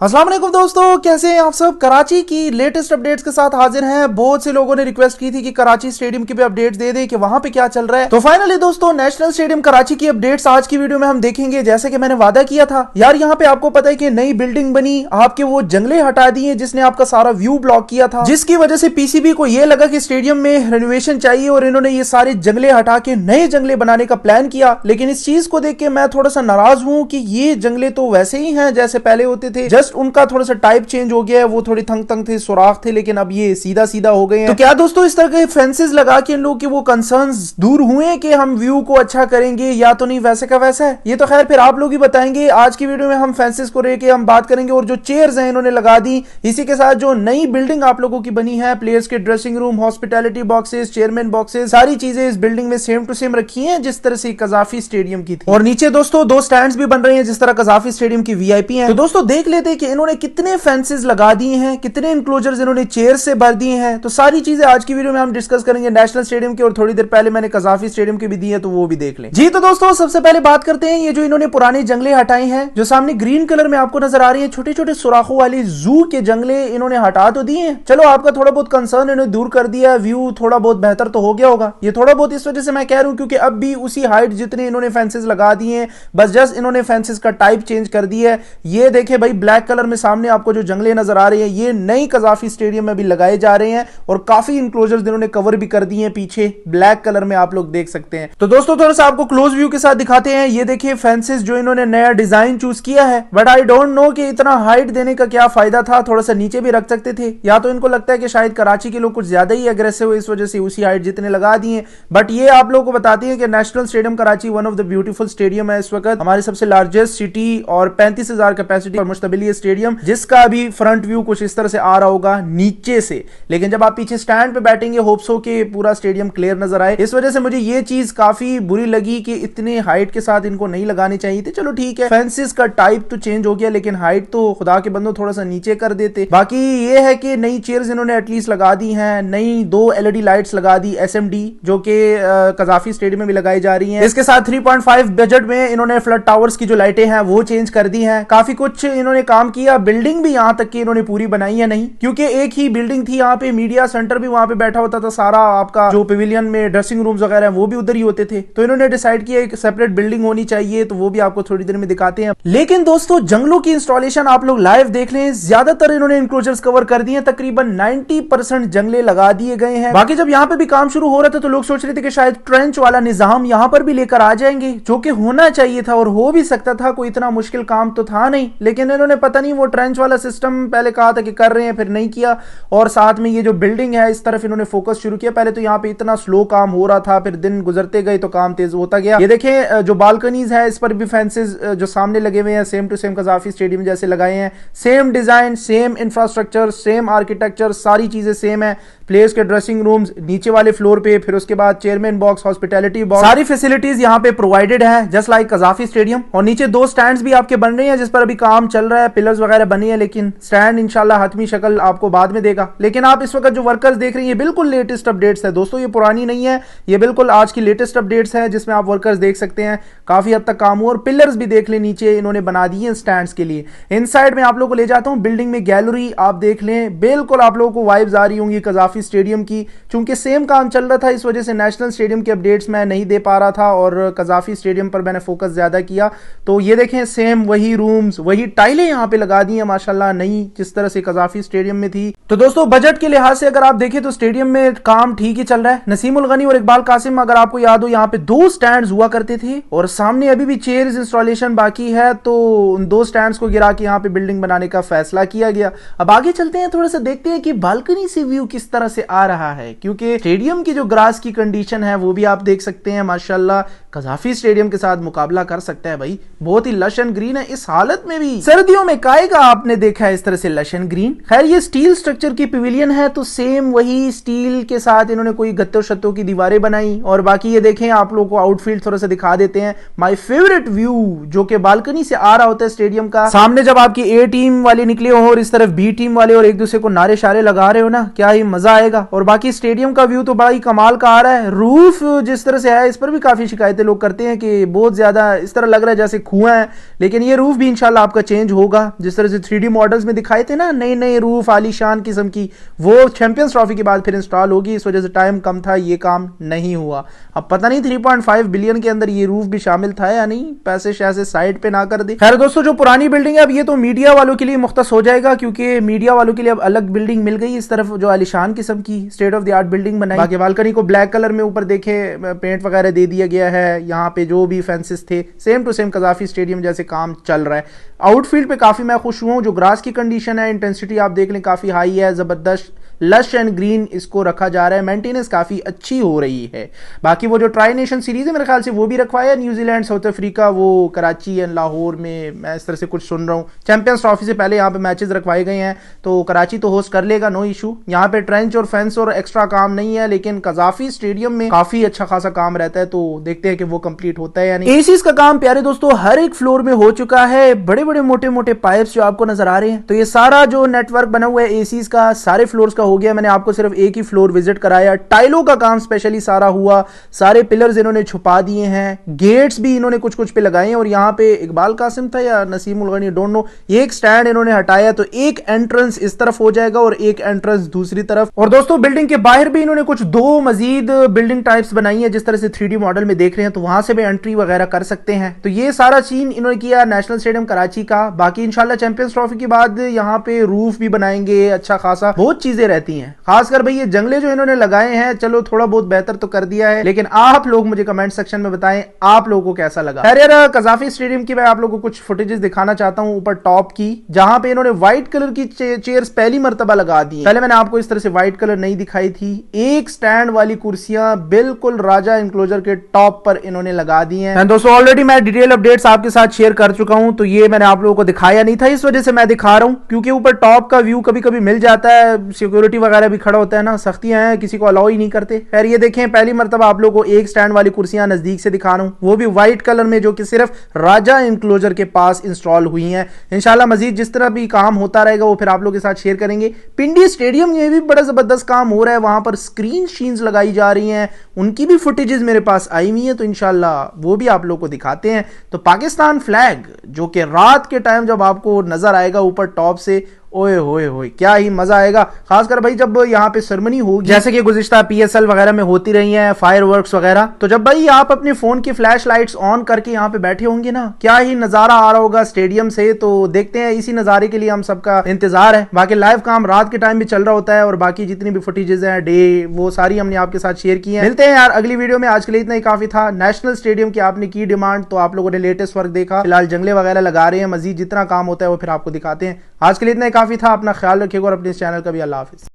अस्सलाम वालेकुम दोस्तों, कैसे हैं आप सब। कराची की लेटेस्ट अपडेट्स के साथ हाजिर हैं। बहुत से लोगों ने रिक्वेस्ट की थी कि कराची स्टेडियम की भी अपडेट्स दे दें कि वहां पे क्या चल रहा है। तो फाइनली दोस्तों नेशनल स्टेडियम कराची की अपडेट्स आज की वीडियो में हम देखेंगे। जैसे कि मैंने वादा किया था यार, यहाँ पे आपको पता है कि नई बिल्डिंग बनी, आपके वो जंगले हटा दिए जिसने आपका सारा व्यू ब्लॉक किया था, जिसकी वजह से पीसीबी को यह लगा कि स्टेडियम में रेनोवेशन चाहिए और इन्होंने ये सारे जंगले हटा के नए जंगले बनाने का प्लान किया। लेकिन इस चीज को देख के मैं थोड़ा सा नाराज हूं कि ये जंगले तो वैसे ही हैं जैसे पहले होते थे, जस्ट उनका थोड़ा सा टाइप चेंज हो गया है। वो थोड़ी थंग थंग थे, सुराख थे, लेकिन अब ये सीधा सीधा हो गए हैं। तो क्या दोस्तों इस तरह के फेंसेस लगा के इन लोगों के वो कंसर्न्स दूर हुए कि हम व्यू को अच्छा करेंगे या तो नहीं वैसे का वैसा है? ये तो खैर फिर आप लोग ही बताएंगे। आज की वीडियो में हम फेंसेस को लेके हम बात करेंगे और जो चेयर्स हैं इन्होंने लगा दी, इसी के साथ जो नई बिल्डिंग आप लोगों की बनी है, प्लेयर्स के dressing room, hospitality boxes, chairman boxes, सारी चीजें इस बिल्डिंग में सेम टू सेम रखी है जिस तरह से कजाफी स्टेडियम की थी। और नीचे दोस्तों दो स्टैंड्स भी बन रहे हैं जिस तरह कजाफी स्टेडियम की वीआईपी है। तो दोस्तों देख लेते हैं कि इन्होंने कितने फेंसेस लगा दिए हैं, कितने इंक्लोजर्स इन्होंने चेयर से भर दिए हैं। तो सारी चीजें आज की वीडियो में हम डिस्कस करेंगे नेशनल स्टेडियम की, और थोड़ी देर पहले मैंने कजाफी स्टेडियम की भी दी है तो वो भी देख लें। जी तो दोस्तों सबसे पहले बात करते हैं ये जो इन्होंने पुराने जंगले हटाए हैं, जो सामने ग्रीन कलर में आपको नजर आ रही है, छोटे छोटे सुराखों वाली जू के जंगले इन्होंने हटा तो दिए हैं। चलो आपका थोड़ा बहुत कंसर्न इन्होंने दूर कर दिया, व्यू थोड़ा बहुत बेहतर तो हो गया होगा। ये थोड़ा बहुत इस वजह से मैं कह रहा हूं क्योंकि अब भी उसी हाइट जितने इन्होंने फेंसेस लगा दिए हैं, बस जस्ट इन्होंने फेंसेस का टाइप चेंज कर दिया है। ये देखे भाई ब्लैक कलर में सामने आपको जो जंगले नजर आ रहे हैं, ये नई कजाफी स्टेडियम में भी लगाए जा रहे हैं और काफी इंक्लोजर्स इन्होंने कवर भी कर दिए हैं पीछे ब्लैक कलर में, आप लोग देख सकते हैं। तो दोस्तों थोड़ा सा आपको क्लोज व्यू के साथ दिखाते हैं। ये देखिए फेंसेस जो इन्होंने नया डिजाइन चूज किया है, बट आई डोंट नो कि इतना हाइट देने का क्या फायदा था। थोड़ा सा नीचे भी रख सकते थे, या तो इनको लगता है कि शायद कराची के लोग कुछ ज्यादा ही अग्रेसिव है, इस वजह से उसी हाइट जितने लगा दिए। बट ये आप लोगों को बताते हैं कि national stadium Karachi one of the beautiful stadium है इस वक्त, हमारी सबसे लार्जेस्ट सिटी और 35,000 कैपेसिटी और मुश्तबिल ये स्टेडियम, जिसका अभी फ्रंट व्यू कुछ इस तरह से आ रहा होगा नीचे से। लेकिन जब आप पीछे स्टैंड पे बैठेंगे होप्स हो कि पूरा स्टेडियम क्लियर नजर आए। इस वजह से मुझे ये चीज काफी बुरी लगी कि इतने हाइट के साथ इनको नहीं लगानी चाहिए थी। चलो ठीक है, फेंसेस का टाइप तो चेंज हो गया, लेकिन हाइट तो खुदा के बंदो थोड़ा सा नीचे कर देते। बाकी ये है कि नई चेयर्स इन्होंने एटलीस्ट लगा दी हैं, नई 2 एलईडी लाइट्स लगा दी एसएमडी, जो कि कजाफी स्टेडियम में भी लगाई जा रही हैं। इसके साथ 3.5 बजट में इन्होंने फ्लड टावर्स की जो लाइटें हैं वो चेंज कर दी हैं। काफी कुछ इन्होंने काम किया। बिल्डिंग भी यहां तक कि इन्होंने पूरी बनाई है नहीं, क्योंकि एक ही बिल्डिंग थी यहाँ पे, मीडिया सेंटर भी वहां पे बैठा होता था, सारा आपका जो पवेलियन में ड्रेसिंग रूम्स वगैरह हैं वो भी उधर ही होते थे। तो इन्होंने डिसाइड किया एक सेपरेट बिल्डिंग होनी चाहिए, तो वो भी आपको थोड़ी देर में दिखाते हैं। लेकिन दोस्तों जंगलों की इंस्टॉलेशन आप लोग लाइव देख लें, ज्यादातर इन्होंने इंक्लोजर्स कवर कर दिए, तकरीबन 90% जंगले लगा दिए गए हैं। बाकी जब यहाँ पे भी काम शुरू हो रहा था तो लोग सोच रहे थे कि शायद ट्रेंच वाला निजाम यहाँ पर भी लेकर आ जाएंगे, जो कि होना चाहिए था और हो भी सकता था, कोई इतना मुश्किल काम तो था नहीं। लेकिन इन्होंने पता नहीं वो ट्रेंच वाला सिस्टम पहले कहा था कि कर रहे हैं, फिर नहीं किया। और साथ में ये जो बिल्डिंग है इस तरफ इन्होंने फोकस शुरू किया। पहले तो यहाँ पे इतना स्लो काम हो रहा था, फिर दिन गुजरते गए तो काम तेज होता गया। ये देखें जो बालकनीज है इस पर भी फेंसेस जो सामने लगे हुए हैं same to same Gaddafi stadium जैसे लगाए हैं। Same design, same infrastructure, same architecture, सारी चीजें सेम है। प्लेयर्स के ड्रेसिंग रूम्स नीचे वाले फ्लोर पे, फिर उसके बाद चेयरमैन बॉक्स, हॉस्पिटैलिटी बॉक्स, सारी फैसिलिटीज यहाँ पे प्रोवाइडेड है जस्ट लाइक कजाफी स्टेडियम। और नीचे 2 स्टैंड्स भी आपके बन रहे हैं जिस पर अभी काम चल रहा है, पिलर्स वगैरह बनी है, लेकिन स्टैंड इंशाल्लाह हतमी शक्ल आपको बाद में देगा। लेकिन आप इस वक्त जो वर्कर्स देख रहे हैं ये बिल्कुल लेटेस्ट अपडेट्स है दोस्तों, ये पुरानी नहीं है, ये बिल्कुल आज की लेटेस्ट अपडेट्स है जिसमें आप वर्कर्स देख सकते हैं काफी हद तक काम हुआ। और पिलर्स भी देख लें नीचे इन्होंने बना दिए हैं स्टैंड्स के लिए। इनसाइड में आप लोगों को ले जाता हूं, बिल्डिंग में गैलरी आप देख लें, बिल्कुल आप लोगों को वाइब्स आ रही होंगी कजाफी स्टेडियम की। चूंकि सेम काम चल रहा था इस वजह से नेशनल स्टेडियम के अपडेट्स मैं नहीं दे पा रहा था और कजाफी स्टेडियम पर मैंने फोकस ज्यादा किया। तो ये देखें सेम वही रूम्स, वही टाइलें यहाँ पे लगा दी है माशाल्लाह नई, जिस तरह से कजाफी स्टेडियम में थी। तो दोस्तों बजट के लिहाज से अगर आप देखें तो स्टेडियम में काम ठीक ही चल रहा है। नसीम उल गनी और इकबाल कासिम अगर आपको याद हो यहाँ पे 2 स्टैंड्स हुआ करते थे और सामने अभी भी चेयर्स इंस्टॉलेशन बाकी है, तो उन 2 स्टैंड्स को गिरा के यहाँ पे बिल्डिंग बनाने का फैसला किया गया। अब आगे चलते हैं, थोड़ा सा देखते हैं कि बालकनी से व्यू किस तरह से आ रहा है, क्योंकि स्टेडियम की जो ग्रास की कंडीशन है वो भी आप देख सकते हैं माशाल्लाह कजाफी स्टेडियम के साथ मुकाबला कर सकता है भाई। बहुत ही लश एंड ग्रीन है इस हालत में भी। सर्दियों में काएगा आपने देखा है इस तरह से लश एंड ग्रीन। खैर ये स्टील स्ट्रक्चर की पवेलियन है, तो सेम वही स्टील के साथ इन्होंने कोई गत्तों शत्तों की दीवारें बनाई। और बाकी ये देखें आप लोगों को आउटफील्ड थोड़ा सा दिखा देते हैं। माय फेवरेट व्यू जो कि बालकनी से आ रहा होता है स्टेडियम का, सामने जब आपकी ए टीम वाले निकले हो और इस तरफ बी टीम वाले और एक दूसरे को नारे शारे लगा रहे हो ना, क्या ही मजा आएगा। और बाकी स्टेडियम का व्यू तो बड़ा ही कमाल का आ रहा है। रूफ जिस तरह से है इस पर भी काफी शिकायत शिकायतें लोग करते हैं कि बहुत ज्यादा इस तरह लग रहा है जैसे कुआं है, लेकिन ये रूफ भी इंशाल्लाह आपका चेंज होगा। जिस तरह से 3D मॉडल्स में दिखाए थे ना नए नए रूफ आलीशान किस्म की, वो चैंपियंस ट्रॉफी के बाद फिर इंस्टॉल होगी। इस वजह से टाइम कम था, ये काम नहीं हुआ। अब पता नहीं 3.5 बिलियन के अंदर ये रूफ भी शामिल था या नहीं, पैसे शैसे साइड पे ना कर दे। खैर दोस्तों, जो पुरानी बिल्डिंग है अब ये तो मीडिया वालों के लिए मुख्तस हो जाएगा, क्योंकि मीडिया वालों के लिए अब अलग बिल्डिंग मिल गई। इस तरफ जो आलीशान किस्म की state of the art building बनाई, बाकी बालकनी को ब्लैक कलर में ऊपर देखे पेंट वगैरह दे दिया गया है। यहाँ पे जो भी फेंसेस थे same to same Gaddafi stadium जैसे काम चल रहा है। आउटफील्ड पे काफी मैं खुश हुआ हूँ। जो ग्रास की कंडीशन है, इंटेंसिटी आप देख लें काफी हाई है, जबरदस्त लश एंड ग्रीन इसको रखा जा रहा है। मेंटेनेंस काफी अच्छी हो रही है। बाकी वो जो ट्राई नेशन सीरीज है मेरे ख्याल से वो भी रखवाया, न्यूजीलैंड साउथ अफ्रीका, वो कराची एंड लाहौर में मैं इस तरह से कुछ सुन रहा हूँ। चैंपियंस ट्रॉफी से पहले यहाँ पे मैचेस रखवाए गए हैं, तो कराची तो होस्ट कर लेगा, नो इशू। यहाँ पे ट्रेंच और फेंस और एक्स्ट्रा काम नहीं है, लेकिन कजाफी स्टेडियम में काफी अच्छा खासा काम रहता है, तो देखते हैं कि वो कंप्लीट होता है या नहीं। एसीज का काम प्यारे दोस्तों हर एक फ्लोर में हो चुका है। बड़े बड़े मोटे मोटे पाइप्स जो आपको नजर आ रहे हैं, तो ये सारा जो नेटवर्क बना हुआ है एसीज का सारे फ्लोर्स का हो गया। मैंने आपको सिर्फ एक ही फ्लोर विजिट कराया। टाइलों का काम स्पेशली सारा हुआ, सारे पिलर्स इन्होंने छुपा दिए हैं, गेट्स भी इन्होंने कुछ कुछ पे लगाए हैं। और यहाँ पे इकबाल कासिम था या नसीम उल गनी, डोंट नो, एक स्टैंड इन्होंने हटाया, तो एक एंट्रेंस इस तरफ हो जाएगा और एक एंट्रेंस दूसरी तरफ। और दोस्तों बिल्डिंग के बाहर भी इन्होंने कुछ दो मजीद बिल्डिंग टाइप्स बनाई है, जिस तरह से 3D मॉडल में देख रहे हैं, तो वहां से भी एंट्री वगैरह कर सकते हैं। तो ये सारा सीन इन्होंने किया नेशनल स्टेडियम कराची का। बाकी इंशाल्लाह चैंपियंस ट्रॉफी के बाद यहाँ पे रूफ भी बनाएंगे अच्छा खासा, बहुत चीजें रहती हैं। खासकर भाई ये जंगले जो इन्होंने लगाए हैं, चलो थोड़ा बहुत बेहतर तो कर दिया है, लेकिन आप लोग मुझे कमेंट सेक्शन में बताएं आप लोगों को कैसा लगा। खैर यार, कजाफी स्टेडियम की मैं आप लोगों को कुछ फुटेजेस दिखाना चाहता हूं ऊपर टॉप की, जहां पे इन्होंने व्हाइट कलर की चेयर्स पहली मर्तबा लगा दी। पहले मैंने आपको इस तरह से व्हाइट कलर नहीं दिखाई थी। एक स्टैंड वाली कुर्सियां बिल्कुल राजा इंक्लोजर के टॉप पर इन्होंने लगा दी हैं। दोस्तों ऑलरेडी मैं डिटेल अपडेट्स आपके साथ शेयर कर चुका हूं, तो ये मैंने आप लोगों को दिखाया नहीं था, इस वजह से मैं दिखा रहा हूं, क्योंकि ऊपर टॉप का व्यू कभी कभी मिल जाता है, सिक्योरिटी वगैरह भी खड़ा होता है ना, सख्तियां हैं, किसी को अलाउ ही नहीं करते। खैर ये देखें, पहली मर्तबा आप लोगों को एक स्टैंड वाली कुर्सियां नजदीक से दिखा रहा हूं, वो भी व्हाइट कलर में, जो कि सिर्फ राजा इंक्लोजर के पास इंस्टॉल हुई हैं। इंशाल्लाह मजीद जिस तरह भी काम होता रहेगा वो फिर आप लोगों के साथ शेयर करेंगे। पिंडी स्टेडियम में भी बड़ा जबरदस्त काम हो रहा है, वहां पर स्क्रीन शीन्स लगाई जा रही हैं, उनकी भी फुटेजेस मेरे पास आई हुई है, तो इंशाल्लाह वो भी आप लोग को दिखाते हैं। तो पाकिस्तान फ्लैग जो कि रात के टाइम जब आपको नजर आएगा ऊपर टॉप से, ओए होए होए क्या ही मजा आएगा। खासकर भाई जब यहाँ पे सेरेमनी होगी, जैसे कि गुज़िश्ता PSL वगैरह में होती रही हैं, फायरवर्क्स वगैरह, तो जब भाई आप अपने फोन की फ्लैश लाइट्स ऑन करके यहाँ पे बैठे होंगे ना, क्या ही नजारा आ रहा होगा स्टेडियम से। तो देखते हैं, इसी नजारे के लिए हम सबका इंतजार है। बाकी लाइव काम रात के टाइम भी चल रहा होता है, और बाकी जितनी भी फुटेजेस हैं डे, वो सारी हमने आपके साथ शेयर की है। मिलते हैं यार अगली वीडियो में, आज के लिए इतना ही काफी था। नेशनल स्टेडियम की आपने की डिमांड, तो आप लोगों ने लेटेस्ट वर्क देखा, फिलहाल जंगले वगैरह लगा रहे हैं, मजीद जितना काम होता है वो फिर आपको दिखाते हैं। आज के लिए इतना ही काफी था। अपना ख्याल रखिएगा और अपने इस चैनल का भी। अल्लाह हाफिज।